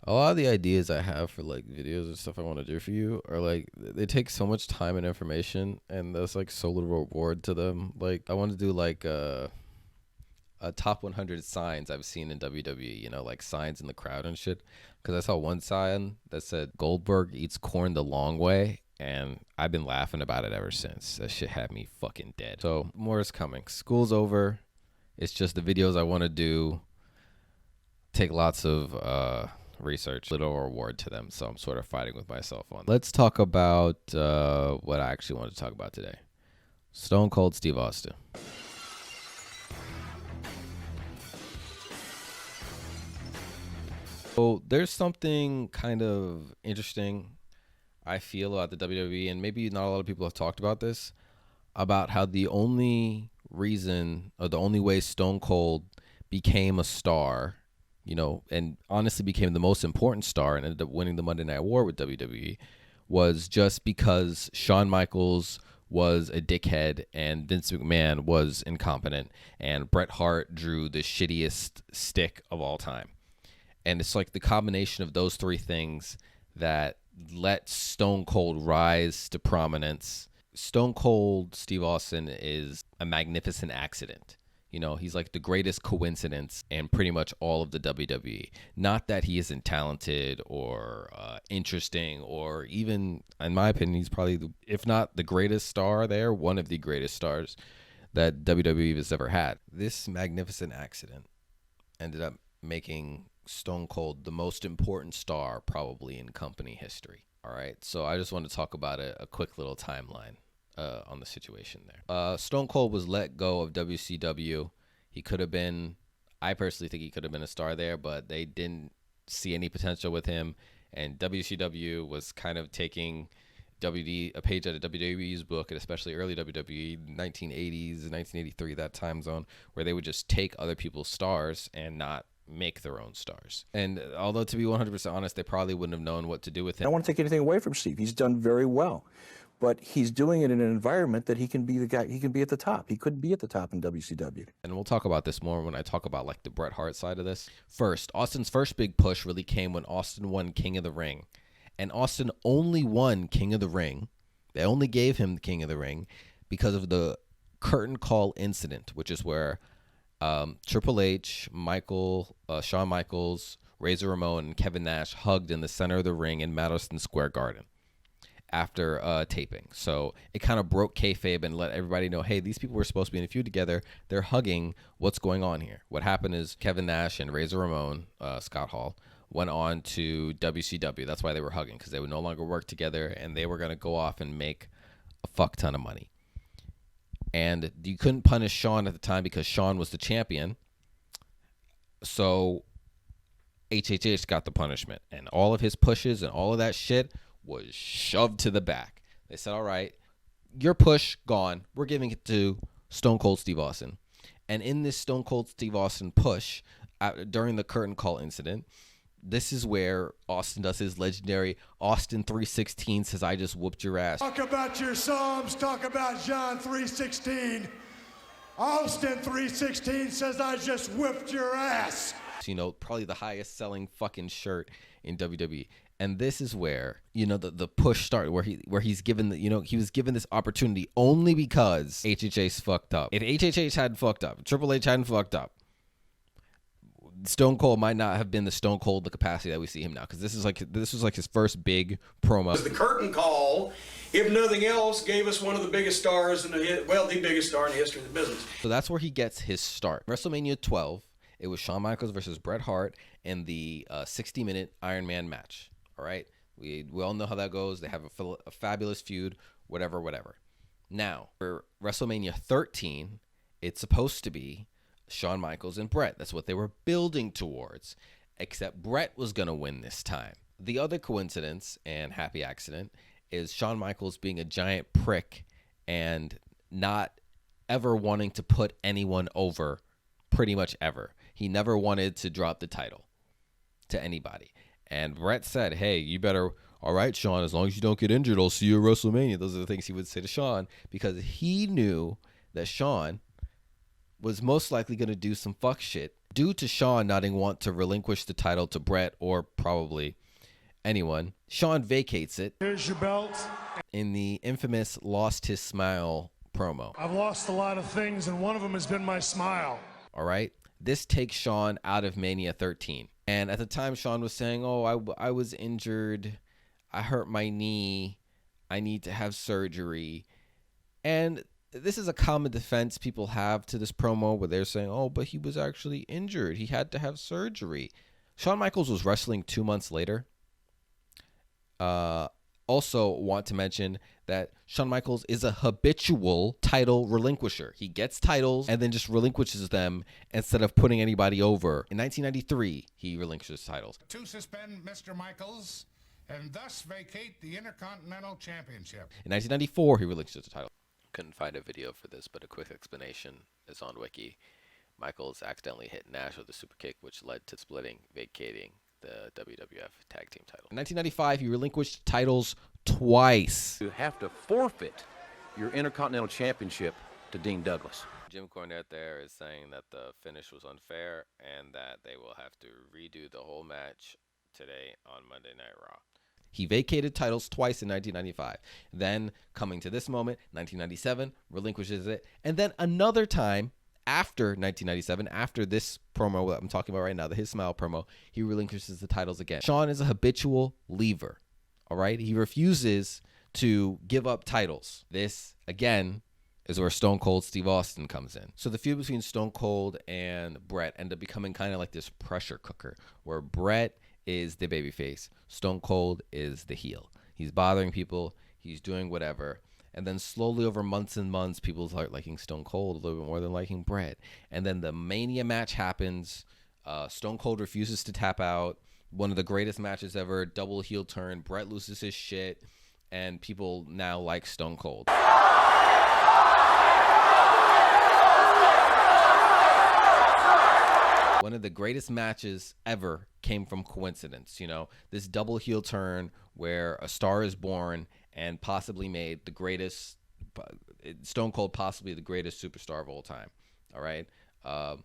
A lot of the ideas I have for like videos and stuff I want to do for you are like they take so much time and information, and there's like so little reward to them. Like I want to do like a top 100 signs I've seen in WWE, you know, like signs in the crowd and shit. Because I saw one sign that said Goldberg eats corn the long way, and I've been laughing about it ever since. That shit had me fucking dead. So more is coming. School's over. It's just the videos I want to do take lots of research, little reward to them. So I'm sort of fighting with myself on. Let's talk about what I actually want to talk about today. Stone Cold Steve Austin. So there's something kind of interesting I feel about the WWE, and maybe not a lot of people have talked about this, about how the only reason or the only way Stone Cold became a star, you know, and honestly became the most important star and ended up winning the Monday Night War with WWE was just because Shawn Michaels was a dickhead and Vince McMahon was incompetent and Bret Hart drew the shittiest stick of all time. And it's like the combination of those three things that let Stone Cold rise to prominence. Stone Cold Steve Austin is a magnificent accident. You know, he's like the greatest coincidence in pretty much all of the WWE. Not that he isn't talented or interesting, or even, in my opinion, he's probably, if not the greatest star there, one of the greatest stars that WWE has ever had. This magnificent accident ended up making Stone Cold the most important star probably in company history. All right, so I just want to talk about a quick little timeline on the situation there. Stone Cold was let go of WCW. He could have been, I personally think he could have been a star there, but they didn't see any potential with him, and WCW was kind of taking a page out of WWE's book, and especially early WWE, 1980s, 1983, that time zone, where they would just take other people's stars and not make their own stars. And although, to be 100% honest, they probably wouldn't have known what to do with I him. don't want to take anything away from Steve. He's done very well. But he's doing it in an environment that he can be the guy, he can be at the top. He couldn't be at the top in WCW. And we'll talk about this more when I talk about like the Bret Hart side of this. First, Austin's first big push really came when Austin won King of the Ring. And Austin only won King of the Ring. They only gave him the King of the Ring because of the curtain call incident, which is where Triple H, Shawn Michaels, Razor Ramon, and Kevin Nash hugged in the center of the ring in Madison Square Garden after taping. So it kind of broke kayfabe and let everybody know, hey, these people were supposed to be in a feud together. They're hugging. What's going on here? What happened is Kevin Nash and Razor Ramon, Scott Hall, went on to WCW. That's why they were hugging, because they would no longer work together, and they were going to go off and make a fuck ton of money. And you couldn't punish Shawn at the time because Shawn was the champion. So HHH got the punishment. And all of his pushes and all of that shit was shoved to the back. They said, all right, your push, gone. We're giving it to Stone Cold Steve Austin. And in this Stone Cold Steve Austin push, during the curtain call incident, this is where Austin does his legendary Austin 316 says, I just whooped your ass. Talk about your Psalms, talk about John 3:16. Austin 3:16 says, I just whipped your ass. You know, probably the highest selling fucking shirt in WWE. And this is where, you know, the push started, where he's given the, you know, he was given this opportunity only because HHH fucked up. If HHH hadn't fucked up, Triple H hadn't fucked up, Stone Cold might not have been the Stone Cold the capacity that we see him now, because this was like his first big promo. The curtain call, if nothing else, gave us one of the biggest stars the biggest star in the history of the business. So that's where he gets his start. WrestleMania 12, it was Shawn Michaels versus Bret Hart in the 60-minute Iron Man match. All right, we all know how that goes. They have a fabulous feud, whatever. Now for WrestleMania 13, it's supposed to be Shawn Michaels and Bret. That's what they were building towards, except Bret was going to win this time. The other coincidence and happy accident is Shawn Michaels being a giant prick and not ever wanting to put anyone over, pretty much ever. He never wanted to drop the title to anybody. And Bret said, hey, you better, all right, Shawn, as long as you don't get injured, I'll see you at WrestleMania. Those are the things he would say to Shawn, because he knew that Shawn was most likely going to do some fuck shit Due to Shawn not want to relinquish the title to Bret or probably anyone, Shawn vacates it. Here's your belt. In the infamous Lost His Smile promo. I've lost a lot of things, and one of them has been my smile. All right. This takes Shawn out of Mania 13. And at the time, Shawn was saying, oh, I was injured. I hurt my knee. I need to have surgery. And this is a common defense people have to this promo where they're saying, oh, but he was actually injured. He had to have surgery. Shawn Michaels was wrestling 2 months later. Also want to mention that Shawn Michaels is a habitual title relinquisher. He gets titles and then just relinquishes them instead of putting anybody over. In 1993, he relinquishes titles. To suspend Mr. Michaels and thus vacate the Intercontinental Championship. In 1994, he relinquishes the title. Couldn't find a video for this, but a quick explanation is on Wiki. Michaels accidentally hit Nash with a super kick, which led to splitting, vacating the WWF Tag Team title. In 1995, he relinquished titles twice. You have to forfeit your Intercontinental Championship to Dean Douglas. Jim Cornette there is saying that the finish was unfair and that they will have to redo the whole match today on Monday Night Raw. He vacated titles twice in 1995. Then, coming to this moment, 1997, relinquishes it. And then another time, after 1997, after this promo that I'm talking about right now, the His Smile promo, he relinquishes the titles again. Shawn is a habitual leaver, all right? He refuses to give up titles. This, again, is where Stone Cold Steve Austin comes in. So the feud between Stone Cold and Bret ended up becoming kind of like this pressure cooker, where Bret is the babyface, Stone Cold is the heel. He's bothering people, he's doing whatever. And then slowly over months and months, people start liking Stone Cold a little bit more than liking Bret. And then the Mania match happens. Stone Cold refuses to tap out. One of the greatest matches ever. Double heel turn. Bret loses his shit. And people now like Stone Cold. One of the greatest matches ever came from coincidence. You know, this double heel turn where a star is born and possibly made the greatest, Stone Cold possibly the greatest superstar of all time. All right. A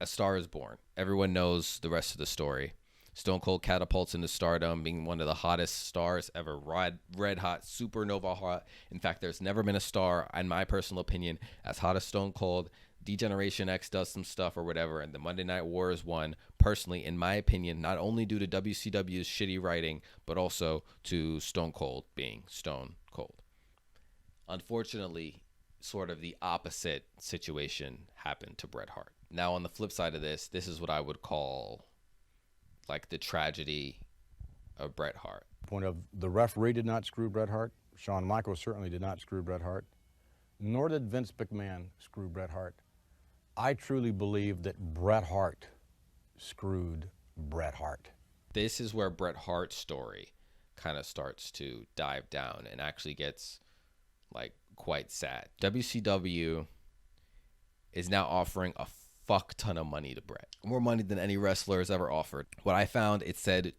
star is born. Everyone knows the rest of the story. Stone Cold catapults into stardom, being one of the hottest stars ever. Red hot, supernova hot. In fact, there's never been a star, in my personal opinion, as hot as Stone Cold. D-Generation X does some stuff or whatever, and the Monday Night Wars won, personally, in my opinion, not only due to WCW's shitty writing, but also to Stone Cold being Stone Cold. Unfortunately, sort of the opposite situation happened to Bret Hart. Now, on the flip side of this is what I would call like the tragedy of Bret Hart. Point of the referee did not screw Bret Hart. Shawn Michaels certainly did not screw Bret Hart. Nor did Vince McMahon screw Bret Hart. I truly believe that Bret Hart screwed Bret Hart. This is where Bret Hart's story kind of starts to dive down and actually gets like quite sad. WCW is now offering a fuck ton of money to Bret. More money than any wrestler has ever offered. What I found, it said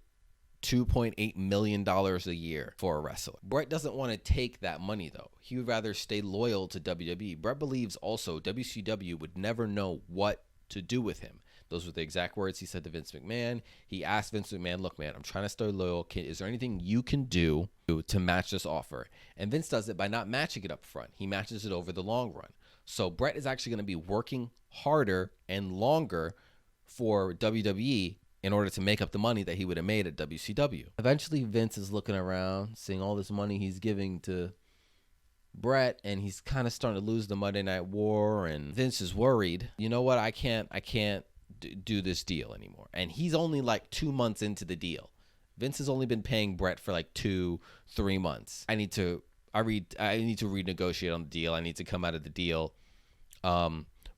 $2.8 million a year for a wrestler. Bret doesn't want to take that money, though. He would rather stay loyal to WWE. Bret believes also WCW would never know what to do with him. Those were the exact words he said to Vince McMahon. He asked Vince McMahon, look, man, I'm trying to stay loyal. Is there anything you can do to match this offer? And Vince does it by not matching it up front. He matches it over the long run. So Bret is actually going to be working harder and longer for WWE in order to make up the money that he would have made at WCW. Eventually, Vince is looking around, seeing all this money he's giving to Bret, and he's kind of starting to lose the Monday Night War, and Vince is worried. You know what? I can't do this deal anymore. And he's only like 2 months into the deal. Vince has only been paying Bret for like 2-3 months. I need to renegotiate on the deal. I need to come out of the deal.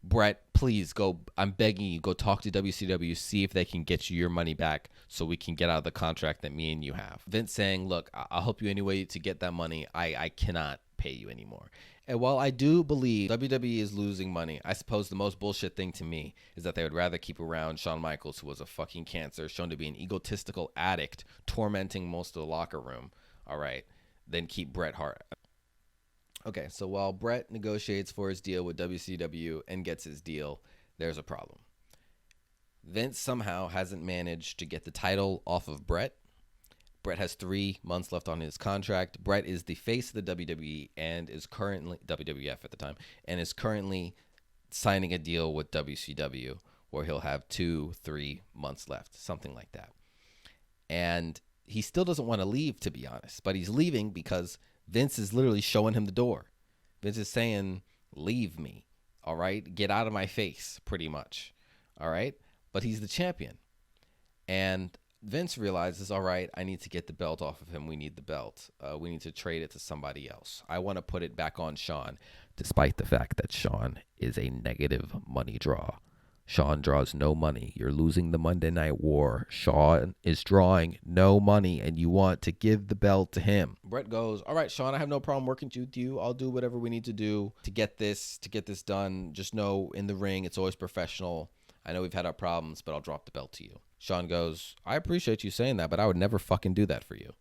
Bret, please go. I'm begging you, go talk to WCW, see if they can get you your money back so we can get out of the contract that me and you have. Vince saying, look, I'll help you anyway to get that money. I cannot pay you anymore. And while I do believe WWE is losing money, I suppose the most bullshit thing to me is that they would rather keep around Shawn Michaels, who was a fucking cancer, shown to be an egotistical addict, tormenting most of the locker room, all right, than keep Bret Hart. Okay, so while Bret negotiates for his deal with WCW and gets his deal, there's a problem. Vince somehow hasn't managed to get the title off of Bret. Bret has 3 months left on his contract. Bret is the face of the WWE and is currently WWF at the time, and is currently signing a deal with WCW where he'll have 2-3 months left, something like that. And he still doesn't want to leave, to be honest, but he's leaving because Vince is literally showing him the door. Vince is saying, leave me, all right? Get out of my face, pretty much, all right? But he's the champion. And Vince realizes, all right, I need to get the belt off of him. We need the belt. We need to trade it to somebody else. I want to put it back on Shawn, despite the fact that Shawn is a negative money draw. Shawn draws no money. You're losing the Monday Night War. Shawn is drawing no money, and you want to give the belt to him. Bret goes, all right, Shawn, I have no problem working with you. I'll do whatever we need to do to get this done. Just know in the ring, it's always professional. I know we've had our problems, but I'll drop the belt to you. Shawn goes, I appreciate you saying that, but I would never fucking do that for you.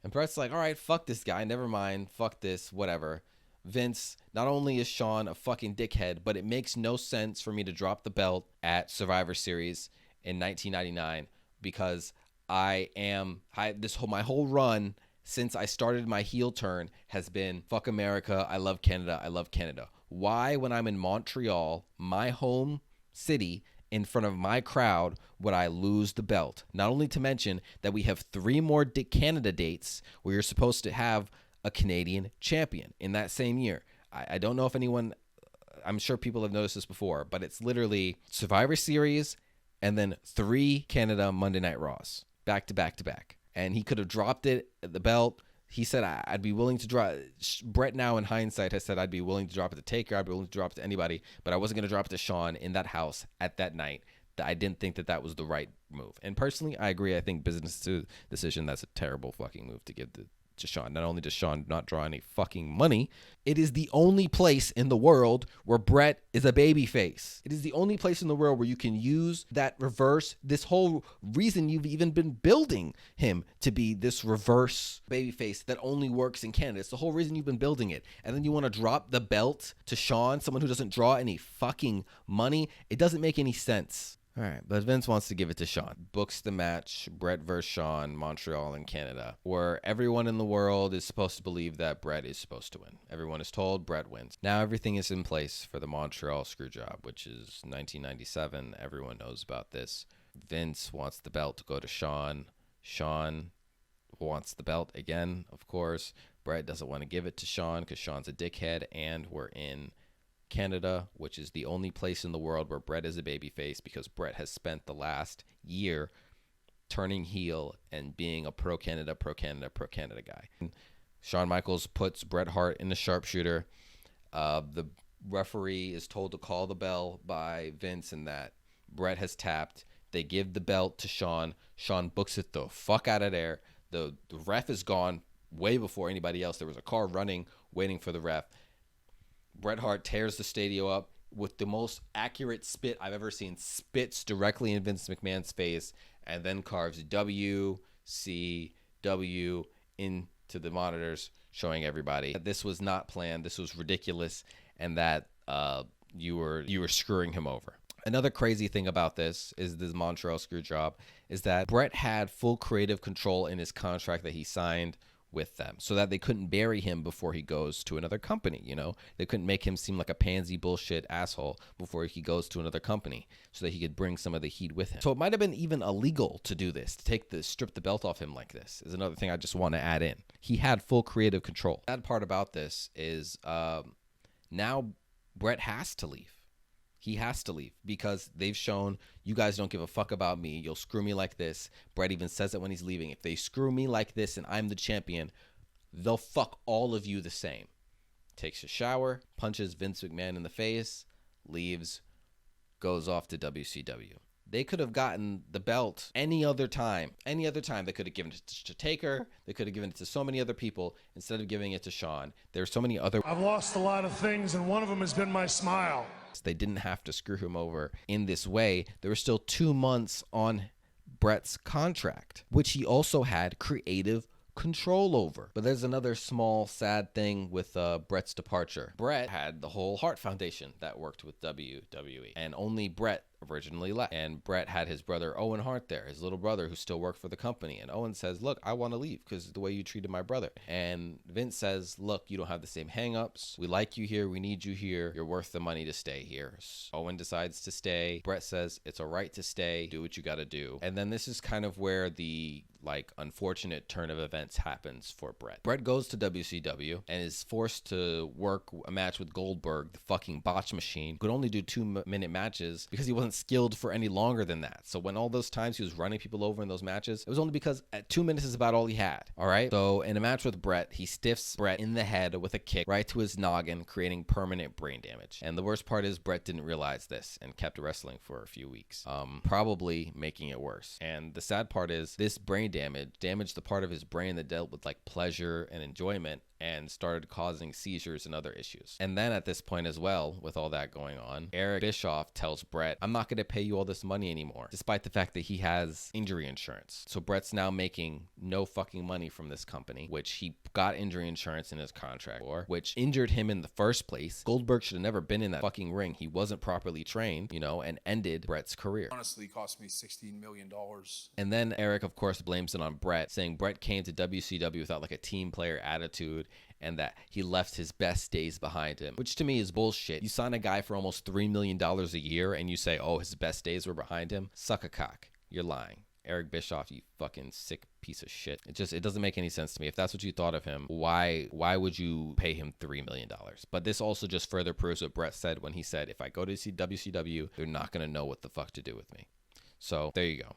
And Bret's like, all right, fuck this guy. Never mind. Fuck this. Whatever. Vince, not only is Shawn a fucking dickhead, but it makes no sense for me to drop the belt at Survivor Series in 1999 because my whole run since I started my heel turn has been fuck America. I love Canada. I love Canada. Why, when I'm in Montreal, my home city, in front of my crowd, would I lose the belt? Not only to mention that we have 3 more Canada dates where you're supposed to have a Canadian champion in that same year. I don't know if anyone, I'm sure people have noticed this before, but it's literally Survivor Series and then 3 Canada Monday Night Raws, back to back to back. And he could have dropped it at the belt. He said, I'd be willing to drop. Bret now in hindsight has said, I'd be willing to drop it to Taker. I'd be willing to drop it to anybody, but I wasn't going to drop it to Shawn in that house at that night. I didn't think that was the right move. And personally, I agree. I think business decision, that's a terrible fucking move to give to Shawn. Not only does Shawn not draw any fucking money, it is the only place in the world where Bret is a babyface. It is the only place in the world where you can use that reverse, this whole reason you've even been building him to be this reverse babyface that only works in Canada. It's the whole reason you've been building it. And then you want to drop the belt to Shawn, someone who doesn't draw any fucking money. It doesn't make any sense. All right, but Vince wants to give it to Shawn. Books the match, Bret versus Shawn, Montreal and Canada, where everyone in the world is supposed to believe that Bret is supposed to win. Everyone is told Bret wins. Now everything is in place for the Montreal Screwjob, which is 1997. Everyone knows about this. Vince wants the belt to go to Shawn. Shawn wants the belt again, of course. Bret doesn't want to give it to Shawn because Shawn's a dickhead, and we're in Canada, which is the only place in the world where Bret is a babyface because Bret has spent the last year turning heel and being a pro-Canada guy. Shawn Michaels puts Bret Hart in the sharpshooter. The referee is told to call the bell by Vince and that Bret has tapped. They give the belt to Shawn. Shawn books it the fuck out of there. The ref is gone way before anybody else. There was a car running, waiting for the ref. Bret Hart tears the stadium up with the most accurate spit I've ever seen. Spits directly in Vince McMahon's face and then carves WCW into the monitors, showing everybody that this was not planned, this was ridiculous, and that you were screwing him over. Another crazy thing about this Montreal Screwjob is that Bret had full creative control in his contract that he signed with them so that they couldn't bury him before he goes to another company. They couldn't make him seem like a pansy bullshit asshole before he goes to another company so that he could bring some of the heat with him. So it might have been even illegal to do this, to strip the belt off him like this, is another thing I just want to add in. He had full creative control. The bad part about this is now Bret has to leave. He has to leave because they've shown you guys don't give a fuck about me. You'll screw me like this. Bret even says it when he's leaving. If they screw me like this and I'm the champion, they'll fuck all of you the same. Takes a shower, punches Vince McMahon in the face, leaves, goes off to WCW. They could have gotten the belt any other time. Any other time they could have given it to Taker. They could have given it to so many other people instead of giving it to Shawn. There are so many other... I've lost a lot of things, and one of them has been my smile. They didn't have to screw him over in this way. There were still 2 months on Bret's contract, which he also had creative control over. But there's another small sad thing with Bret's departure. Bret had the whole Hart Foundation that worked with WWE, and only Bret originally left. And Bret had his brother Owen Hart there, his little brother who still worked for the company. And Owen says, look, I want to leave because of the way you treated my brother. And Vince says, look, you don't have the same hangups. We like you here. We need you here. You're worth the money to stay here. So Owen decides to stay. Bret says it's all right to stay. Do what you got to do. And then this is kind of where the unfortunate turn of events happens for Bret. Bret goes to WCW and is forced to work a match with Goldberg, the fucking botch machine, could only do 2-minute matches because he wasn't skilled for any longer than that. So when all those times he was running people over in those matches, it was only because at 2 minutes is about all he had. All right. So in a match with Bret, he stiffs Bret in the head with a kick right to his noggin, creating permanent brain damage. And the worst part is Bret didn't realize this and kept wrestling for a few weeks, probably making it worse. And the sad part is this brain damaged the part of his brain that dealt with pleasure and enjoyment, and started causing seizures and other issues. And then at this point as well, with all that going on, Eric Bischoff tells Bret, I'm not going to pay you all this money anymore, despite the fact that he has injury insurance. So Bret's now making no fucking money from this company, which he got injury insurance in his contract for, which injured him in the first place. Goldberg should have never been in that fucking ring. He wasn't properly trained, and ended Bret's career. Honestly, cost me $16 million. And then Eric, of course, blames it on Bret, saying Bret came to WCW without a team player attitude, and that he left his best days behind him, which to me is bullshit. You sign a guy for almost $3 million a year and you say, oh, his best days were behind him? Suck a cock. You're lying. Eric Bischoff, you fucking sick piece of shit. It doesn't make any sense to me. If that's what you thought of him, why would you pay him $3 million? But this also just further proves what Bret said when he said, if I go to WCW, they're not going to know what the fuck to do with me. So there you go.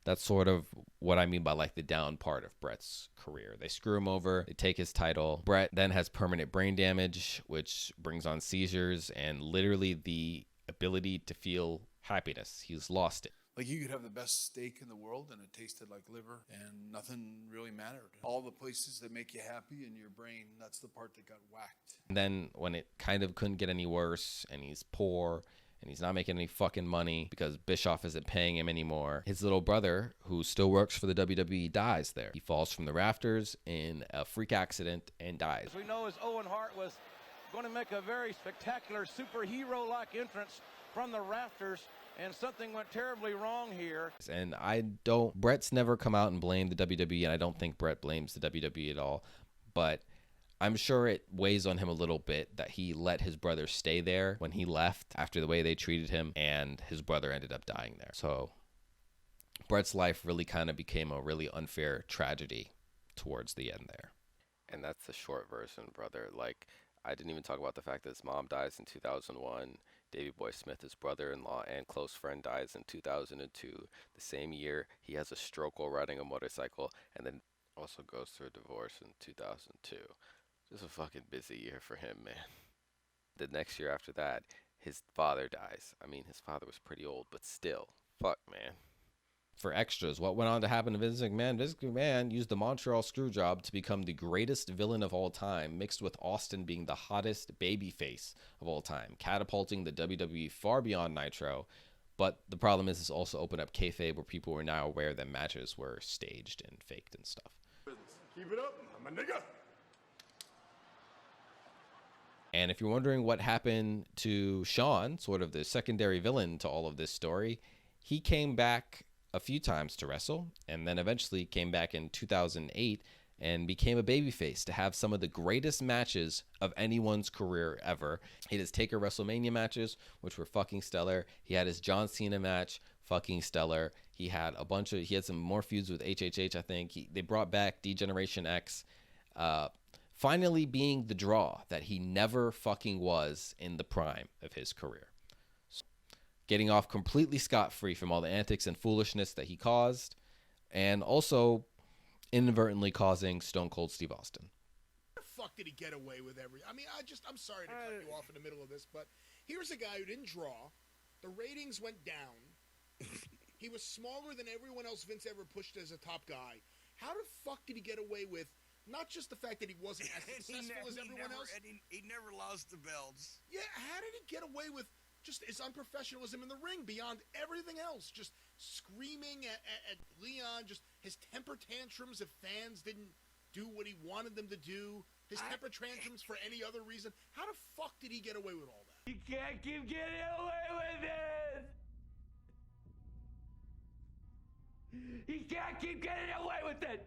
That's sort of what I mean by the down part of Bret's career. They screw him over. They take his title. Bret then has permanent brain damage, which brings on seizures and literally the ability to feel happiness. He's lost it. You could have the best steak in the world and it tasted like liver and nothing really mattered. All the places that make you happy in your brain, that's the part that got whacked. And then when it kind of couldn't get any worse and he's poor and he's not making any fucking money because Bischoff isn't paying him anymore, his little brother, who still works for the WWE, dies there. He falls from the rafters in a freak accident and dies. As we know, as Owen Hart was going to make a very spectacular superhero-like entrance from the rafters, and something went terribly wrong here. And Bret's never come out and blamed the WWE, and I don't think Bret blames the WWE at all, but I'm sure it weighs on him a little bit that he let his brother stay there when he left after the way they treated him, and his brother ended up dying there. So Bret's life really kind of became a really unfair tragedy towards the end there. And that's the short version, brother. I didn't even talk about the fact that his mom dies in 2001. Davey Boy Smith, his brother-in-law and close friend, dies in 2002. The same year, he has a stroke while riding a motorcycle, and then also goes through a divorce in 2002. Just a fucking busy year for him, man. The next year after that, his father dies. I mean, his father was pretty old, but still. Fuck, man. For extras, what went on to happen to Vince McMahon? Vince McMahon used the Montreal Screwjob to become the greatest villain of all time, mixed with Austin being the hottest babyface of all time, catapulting the WWE far beyond Nitro. But the problem is, this also opened up kayfabe where people were now aware that matches were staged and faked and stuff. Keep it up, I'm a nigga. And if you're wondering what happened to Shawn, sort of the secondary villain to all of this story, he came back a few times to wrestle, and then eventually came back in 2008 and became a babyface to have some of the greatest matches of anyone's career ever. He had his Taker Wrestlemania matches, which were fucking stellar. He had his John Cena match, fucking stellar. He had some more feuds with HHH, I think. They brought back D-Generation X, finally being the draw that he never fucking was in the prime of his career. Getting off completely scot-free from all the antics and foolishness that he caused, and also inadvertently causing Stone Cold Steve Austin. How the fuck did he get away with I'm sorry to cut you off in the middle of this, but here's a guy who didn't draw. The ratings went down. He was smaller than everyone else Vince ever pushed as a top guy. How the fuck did he get away with not just the fact that he wasn't as successful as everyone else? He never lost the belts. Yeah, how did he get away with just his unprofessionalism in the ring beyond everything else? Just screaming at Leon, just his temper tantrums if fans didn't do what he wanted them to do, his temper tantrums for any other reason. How the fuck did he get away with all that? You can't keep getting away with it! He can't keep getting away with it.